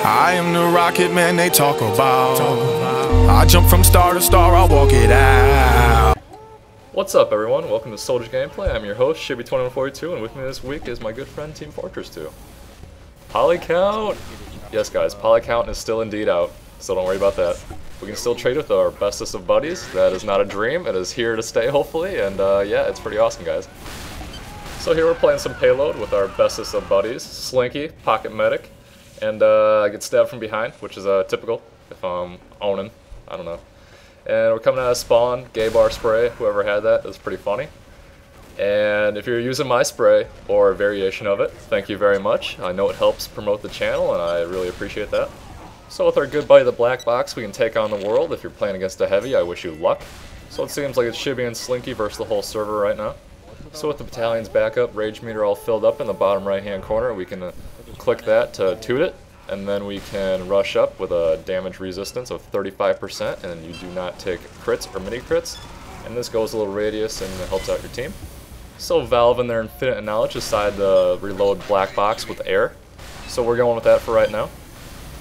I am the rocket man they talk about. I jump from star to star, I'll walk it out. What's up, everyone? Welcome to Soldier Gameplay. I'm your host, Shibby2142, and with me this week is my good friend Team Fortress 2. Polycount! Yes, guys, Polycount is still indeed out, so don't worry about that. We can still trade with our bestest of buddies. That is not a dream. It is here to stay, hopefully, and yeah, it's pretty awesome, guys. So here we're playing some Payload with our bestest of buddies, Slinky, Pocket Medic, and I get stabbed from behind, which is typical if I'm owning. I don't know. And we're coming out of spawn, gay bar spray, whoever had that, is pretty funny. And if you're using my spray, or a variation of it, thank you very much. I know it helps promote the channel, and I really appreciate that. So with our good buddy the Black Box, we can take on the world. If you're playing against a heavy, I wish you luck. So it seems like it's Shibby and Slinky versus the whole server right now. So with the battalion's backup, rage meter all filled up in the bottom right hand corner, we can click that to toot it. And then we can rush up with a damage resistance of 35%, and you do not take crits or mini crits. And this goes a little radius and it helps out your team. So Valve in their infinite knowledge decided to reload Black Box with air. So we're going with that for right now.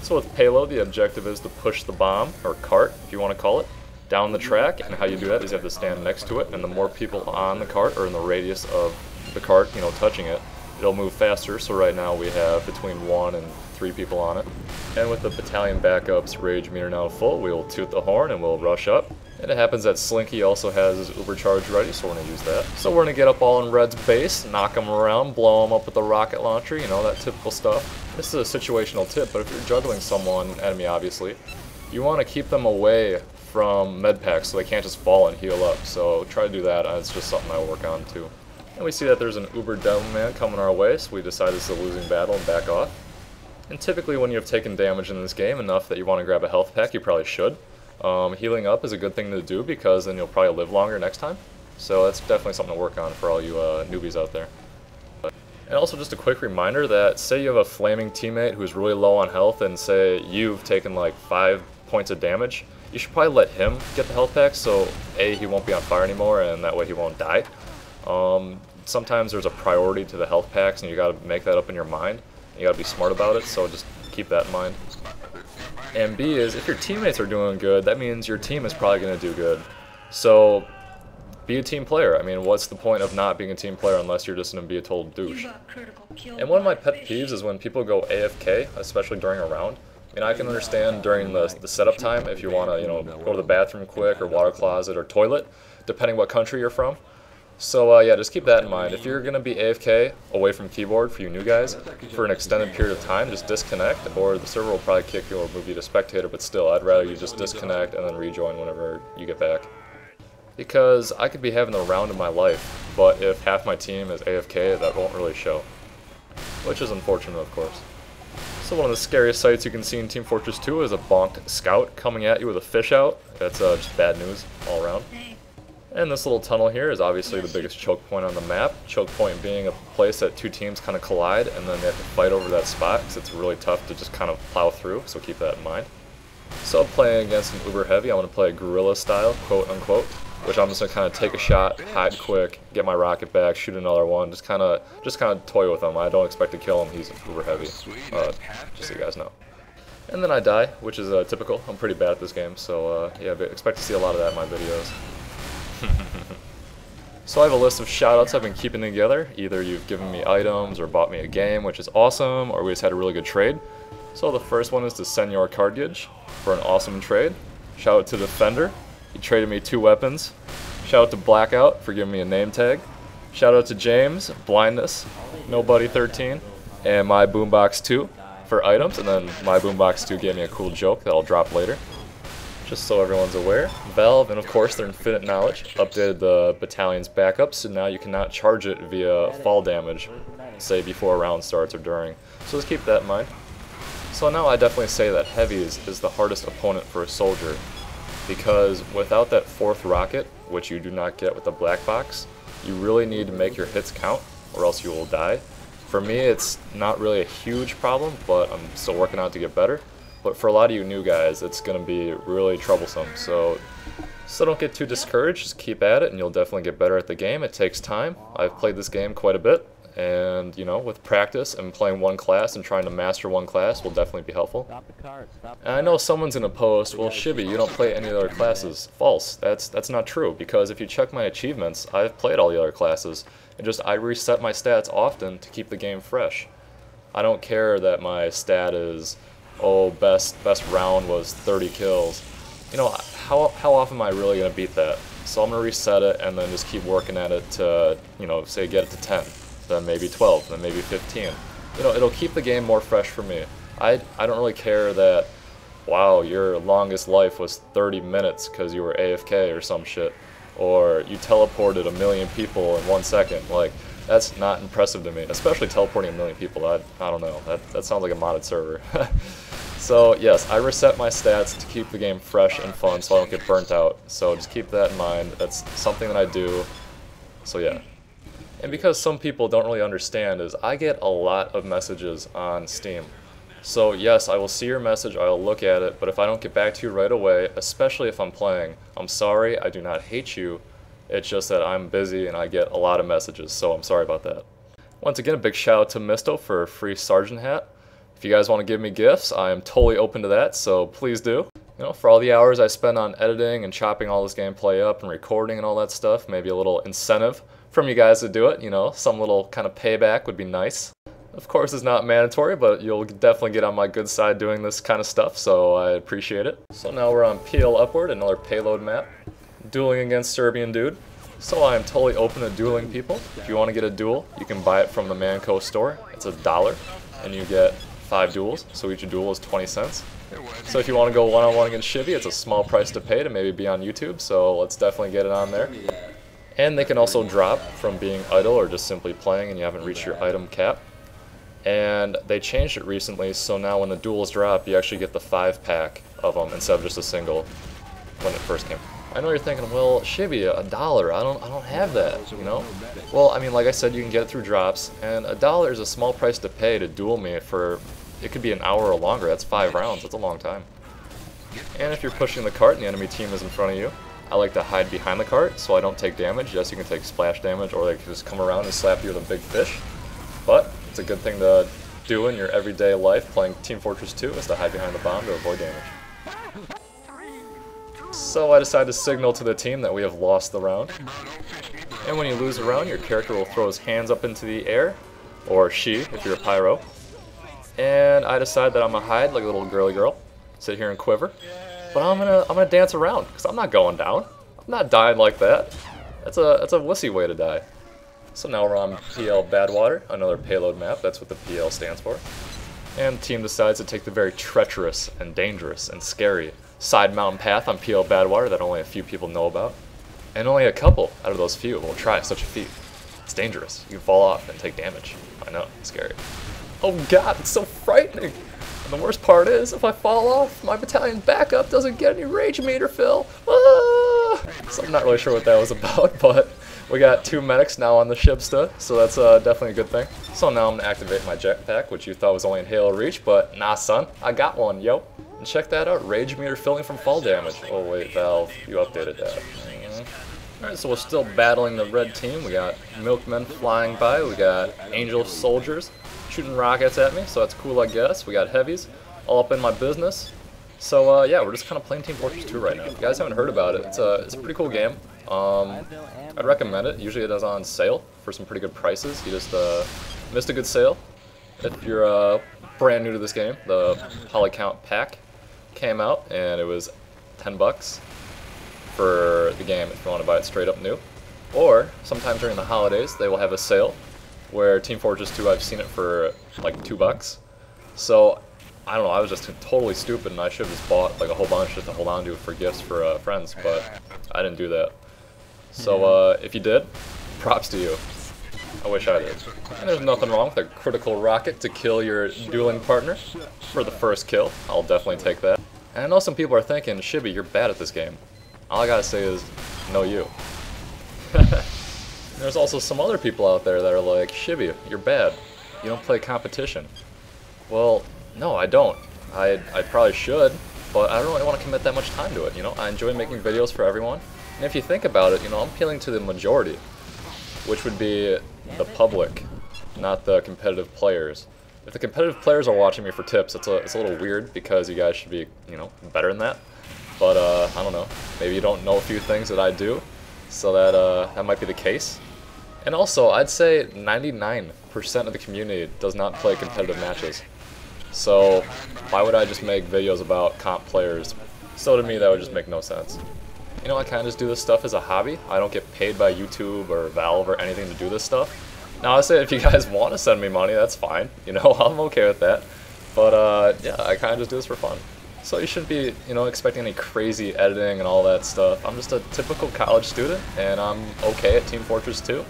So with Payload, the objective is to push the bomb, or cart if you want to call it, down the track. And how you do that is you have to stand next to it, and the more people on the cart or in the radius of the cart, you know, touching it, it'll move faster. So right now we have between 1 and 3 people on it. And with the battalion backups rage meter now full, we'll toot the horn and we'll rush up. And it happens that Slinky also has his uber charge ready, so we're going to use that. So we're going to get up all in Red's base, knock him around, blow him up with the rocket launcher, you know, that typical stuff. This is a situational tip, but if you're juggling someone, enemy obviously, you want to keep them away from med packs so they can't just fall and heal up. So try to do that, it's just something I work on too. And we see that there's an uber devil man coming our way, so we decide this is a losing battle and back off. And typically when you have taken damage in this game enough that you want to grab a health pack, you probably should. Healing up is a good thing to do because then you'll probably live longer next time. So that's definitely something to work on for all you newbies out there. And also just a quick reminder that say you have a flaming teammate who's really low on health and say you've taken like 5 points of damage, you should probably let him get the health pack so A, he won't be on fire anymore and that way he won't die. Sometimes there's a priority to the health packs and you gotta make that up in your mind. You gotta be smart about it, so just keep that in mind. And B is, if your teammates are doing good, that means your team is probably gonna do good. So, be a team player. I mean, what's the point of not being a team player unless you're just gonna be a total douche? And one of my pet peeves is when people go AFK, especially during a round. I mean, I can understand during the setup time if you wanna, you know, go to the bathroom quick or water closet or toilet, depending what country you're from. So yeah, just keep that in mind. If you're going to be AFK away from keyboard for you new guys for an extended period of time, just disconnect or the server will probably kick you or move you to spectator, but still, I'd rather you just disconnect and then rejoin whenever you get back. Because I could be having the round of my life, but if half my team is AFK, that won't really show. Which is unfortunate, of course. So one of the scariest sights you can see in Team Fortress 2 is a bonked scout coming at you with a fish out. That's just bad news all around. And this little tunnel here is obviously the biggest choke point on the map. Choke point being a place that 2 teams kind of collide and then they have to fight over that spot because it's really tough to just kind of plow through, so keep that in mind. So playing against an uber heavy, I want to play guerrilla style, quote unquote, which I'm just going to kind of take a shot, hide quick, get my rocket back, shoot another one, just kind of toy with him. I don't expect to kill him, he's uber heavy, just so you guys know. And then I die, which is typical. I'm pretty bad at this game, so yeah, expect to see a lot of that in my videos. So I have a list of shoutouts I've been keeping together. Either you've given me items or bought me a game, which is awesome, or we just had a really good trade. So the first one is to Senor Cardiage for an awesome trade. Shout out to Defender, he traded me 2 weapons. Shout out to Blackout for giving me a name tag. Shout out to James, Blindness, Nobody13, and My Boombox 2 for items, and then My Boombox 2 gave me a cool joke that I'll drop later. Just so everyone's aware, Valve, and of course their infinite knowledge, updated the battalion's backup, so now you cannot charge it via fall damage, say before a round starts or during. So just keep that in mind. So now I definitely say that heavy is the hardest opponent for a soldier, because without that 4th rocket, which you do not get with the Black Box, you really need to make your hits count, or else you will die. For me, it's not really a huge problem, but I'm still working on it to get better. But for a lot of you new guys, it's going to be really troublesome. So don't get too discouraged, just keep at it and you'll definitely get better at the game. It takes time. I've played this game quite a bit And, you know, with practice and playing one class and trying to master one class will definitely be helpful. And I know someone's gonna post, well, Shibby, you don't play any of the other classes. False. That's not true, because if you check my achievements, I've played all the other classes. And just I reset my stats often to keep the game fresh. I don't care that my stat is, oh, best round was 30 kills. You know, how often am I really gonna beat that? So I'm gonna reset it and then just keep working at it to, you know, say get it to 10. Then maybe 12, then maybe 15. You know, it'll keep the game more fresh for me. I don't really care that, wow, your longest life was 30 minutes because you were AFK or some shit, or you teleported 1 million people in 1 second. Like, that's not impressive to me, especially teleporting 1 million people. I don't know, that sounds like a modded server. So yes, I reset my stats to keep the game fresh and fun so I don't get burnt out. So just keep that in mind. That's something that I do. So yeah. And because some people don't really understand is I get a lot of messages on Steam. So yes, I will see your message, I will look at it, but if I don't get back to you right away, especially if I'm playing, I'm sorry, I do not hate you. It's just that I'm busy and I get a lot of messages, so I'm sorry about that. Once again, a big shout out to Misto for a free Sergeant hat. If you guys want to give me gifts, I am totally open to that, so please do. You know, for all the hours I spend on editing and chopping all this gameplay up and recording and all that stuff, maybe a little incentive from you guys to do it, you know, some little kind of payback would be nice. Of course, it's not mandatory, but you'll definitely get on my good side doing this kind of stuff, so I appreciate it. So now we're on PL Upward, another payload map, dueling against Serbian dude. So I am totally open to dueling people. If you want to get a duel, you can buy it from the Manco store. It's $1, and you get 5 duels, so each duel is 20 cents. So if you want to go one-on-one against Shibby, it's a small price to pay to maybe be on YouTube, so let's definitely get it on there. And they can also drop from being idle or just simply playing and you haven't reached your item cap. And they changed it recently, so now when the duels drop, you actually get the 5-pack of them instead of just a single when it first came. I know you're thinking, well, Shibby, $1, I don't have that, you know? Well, I mean, like I said, you can get it through drops, and $1 is a small price to pay to duel me for, it could be an hour or longer. That's 5 rounds, that's a long time. And if you're pushing the cart and the enemy team is in front of you, I like to hide behind the cart so I don't take damage. Yes, you can take splash damage, or they can just come around and slap you with a big fish. But it's a good thing to do in your everyday life playing Team Fortress 2 is to hide behind the bomb to avoid damage. So I decided to signal to the team that we have lost the round. And when you lose a round, your character will throw his hands up into the air, or she if you're a pyro. And I decide that I'm gonna hide like a little girly girl, sit here and quiver. But I'm gonna dance around because I'm not going down. I'm not dying like that. That's a wussy way to die. So now we're on PL Badwater, another payload map. That's what the PL stands for. And the team decides to take the very treacherous and dangerous and scary side mountain path on PL Badwater that only a few people know about. And only a couple out of those few will try such a feat. It's dangerous. You can fall off and take damage. I know, it's scary. Oh god, it's so frightening! And the worst part is, if I fall off, my battalion backup doesn't get any rage meter fill. Ah! So I'm not really sure what that was about, but we got 2 medics now on the shipsta, so that's definitely a good thing. So now I'm gonna activate my jetpack, which you thought was only in Halo Reach, but nah son, I got one, yo. And check that out, rage meter filling from fall damage. Oh wait, Valve, you updated that. Alright, so we're still battling the red team. We got milkmen flying by, we got angel soldiers shooting rockets at me, so that's cool I guess. We got heavies all up in my business. So yeah, we're just kind of playing Team Fortress 2 right now. If you guys haven't heard about it, it's a pretty cool game. I'd recommend it. Usually it is on sale for some pretty good prices. You just missed a good sale. If you're brand new to this game, the Polycount pack came out and it was 10 bucks for the game if you want to buy it straight up new. Or sometime during the holidays they will have a sale where Team Fortress 2, I've seen it for like 2 bucks. So I don't know, I was just totally stupid and I should have just bought like a whole bunch just to hold on to for gifts for friends, but I didn't do that. So if you did, props to you. I wish I did. And there's nothing wrong with a critical rocket to kill your dueling partner for the first kill. I'll definitely take that. And I know some people are thinking, Shibby, you're bad at this game. All I gotta say is, no you. There's also some other people out there that are like, Shibby, you're bad. You don't play competition. Well, no, I don't. I probably should, but I don't really want to commit that much time to it, you know? I enjoy making videos for everyone. And if you think about it, you know, I'm appealing to the majority, which would be the public. not the competitive players. If the competitive players are watching me for tips, it's a little weird because you guys should be, you know, better than that. But I don't know. Maybe you don't know a few things that I do, so that might be the case. And also, I'd say 99% of the community does not play competitive matches. So why would I just make videos about comp players? So to me, that would just make no sense. You know, I kind of just do this stuff as a hobby. I don't get paid by YouTube or Valve or anything to do this stuff. Now, I say if you guys want to send me money, that's fine. You know, I'm okay with that. But yeah, I kind of just do this for fun. So you shouldn't be, you know, expecting any crazy editing and all that stuff. I'm just a typical college student, and I'm okay at Team Fortress 2.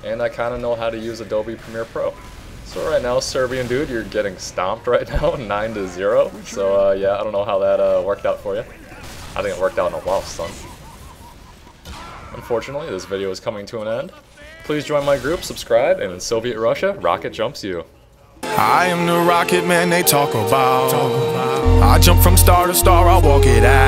And I kind of know how to use Adobe Premiere Pro. So right now, Serbian dude, you're getting stomped right now, 9-0. So yeah, I don't know how that worked out for you. I think it worked out in a while, son. Unfortunately, this video is coming to an end. Please join my group, subscribe, and in Soviet Russia, rocket jumps you. I am the rocket man they talk about. I jump from star to star, I walk it out.